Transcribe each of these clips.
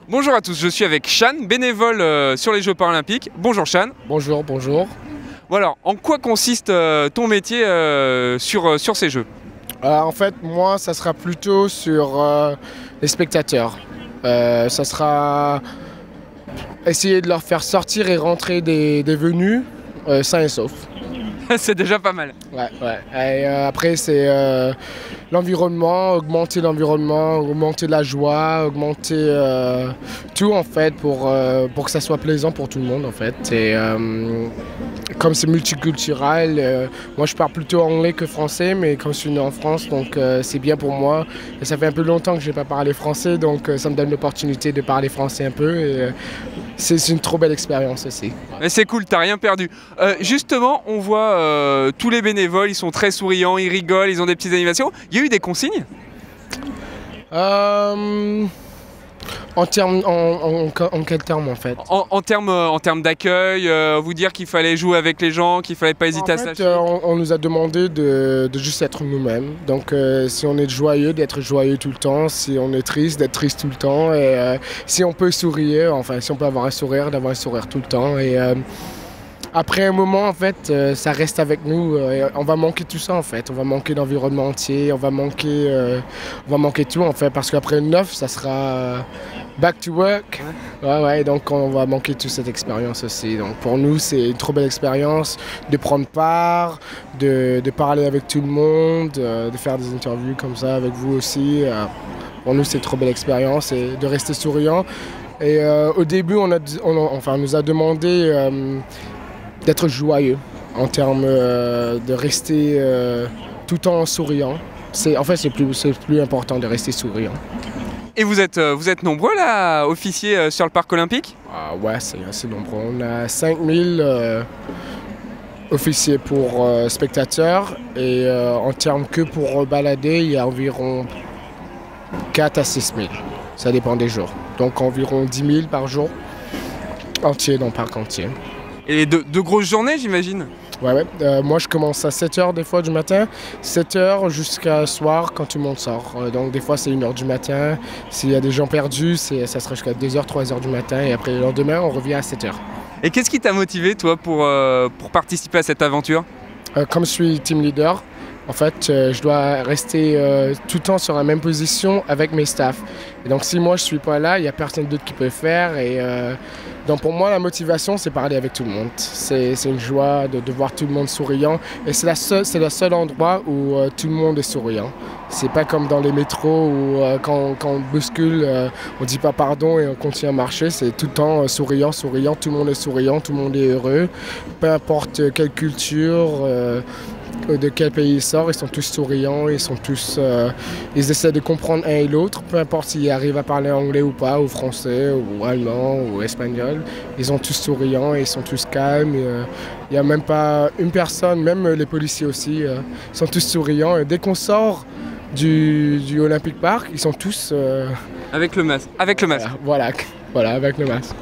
Bonjour à tous, je suis avec Shan, bénévole sur les Jeux Paralympiques. Bonjour Shan. Bonjour, bonjour. Bon alors, en quoi consiste ton métier sur ces Jeux? En fait, moi, ça sera plutôt sur les spectateurs. Ça sera essayer de leur faire sortir et rentrer des venus sains et saufs. C'est déjà pas mal. Ouais, ouais. Et après, c'est l'environnement, augmenter la joie, augmenter tout en fait pour que ça soit plaisant pour tout le monde en fait. Et comme c'est multiculturel, moi je parle plutôt anglais que français, mais comme je suis né en France, donc c'est bien pour moi. Et ça fait un peu longtemps que je n'ai pas parlé français, donc ça me donne l'opportunité de parler français un peu. Et c'est une trop belle expérience aussi. Mais c'est cool, t'as rien perdu. Justement, on voit tous les bénévoles, ils sont très souriants, ils rigolent, ils ont des petites animations. Il y a eu des consignes? En quel terme en fait? En termes d'accueil, vous dire qu'il fallait jouer avec les gens, qu'il fallait pas hésiter à se lâcher. On nous a demandé de juste être nous-mêmes. Donc si on est joyeux, d'être joyeux tout le temps. Si on est triste, d'être triste tout le temps. Et si on peut sourire, enfin si on peut avoir un sourire, d'avoir un sourire tout le temps. Et après un moment, en fait, ça reste avec nous. On va manquer tout ça, en fait. On va manquer l'environnement entier. On va manquer tout, en fait. Parce qu'après le 9, ça sera back to work. Ouais, donc on va manquer toute cette expérience aussi. Donc pour nous, c'est une trop belle expérience de prendre part, de parler avec tout le monde, de faire des interviews comme ça avec vous aussi. Pour nous, c'est une trop belle expérience et de rester souriant. Et au début, on nous a demandé d'être joyeux en termes de rester tout le temps souriant. En fait, c'est plus important de rester souriant. Et vous êtes nombreux là, officiers sur le parc olympique? Ouais, c'est assez nombreux. On a 5000 officiers pour spectateurs et en termes que pour balader, il y a environ 4 à 6 000. Ça dépend des jours. Donc environ 10 000 par jour entier dans le parc entier. Et de grosses journées, j'imagine? Ouais. Moi, je commence à 7 h des fois du matin, 7 h jusqu'à soir quand tout le monde sort. Donc, des fois, c'est 1 h du matin. S'il y a des gens perdus, ça sera jusqu'à 2 h, 3 h du matin. Et après, le lendemain, on revient à 7 h. Et qu'est-ce qui t'a motivé, toi, pour participer à cette aventure? Comme je suis team leader, en fait, je dois rester tout le temps sur la même position avec mes staffs. Et donc, si moi, je ne suis pas là, il n'y a personne d'autre qui peut le faire. Et donc, pour moi, la motivation, c'est parler avec tout le monde. C'est une joie de voir tout le monde souriant. Et c'est le seul endroit où tout le monde est souriant. C'est pas comme dans les métros où quand on bouscule, on ne dit pas pardon et on continue à marcher. C'est tout le temps souriant. Tout le monde est souriant, tout le monde est heureux. Peu importe quelle culture, de quel pays ils sortent, ils sont tous souriants, ils essaient de comprendre un et l'autre, peu importe s'ils arrivent à parler anglais ou pas, ou français, ou allemand, ou espagnol. Ils sont tous souriants et ils sont tous calmes. Il n'y a même pas une personne, même les policiers aussi, ils sont tous souriants. Et dès qu'on sort du Olympic Park, ils sont tous... Avec le masque. Voilà, avec le masque.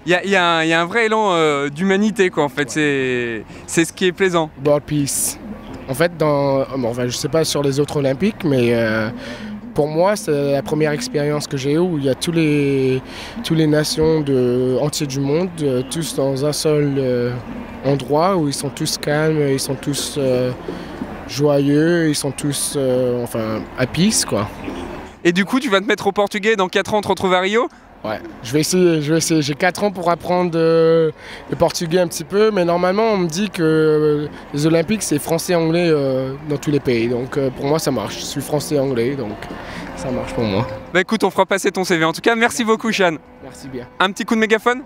Il y a un vrai élan d'humanité, quoi, en fait. C'est ce qui est plaisant. World Peace. En fait, je ne sais pas sur les autres Olympiques, mais pour moi, c'est la première expérience que j'ai eue où il y a toutes les nations entières du monde, tous dans un seul endroit, où ils sont tous calmes, ils sont tous joyeux, ils sont tous à peace, quoi. Et du coup, tu vas te mettre au portugais, dans 4 ans, on te retrouve à Rio? Ouais, je vais essayer. J'ai 4 ans pour apprendre le portugais un petit peu, mais normalement on me dit que les Olympiques c'est français-anglais dans tous les pays. Donc pour moi ça marche. Je suis français-anglais, donc ça marche pour moi. Bah écoute, on fera passer ton CV. En tout cas, merci beaucoup, Shan. Merci bien. Un petit coup de mégaphone?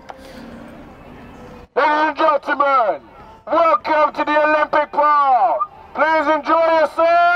Ladies and gentlemen, welcome to the Olympic Park. Please enjoy yourself.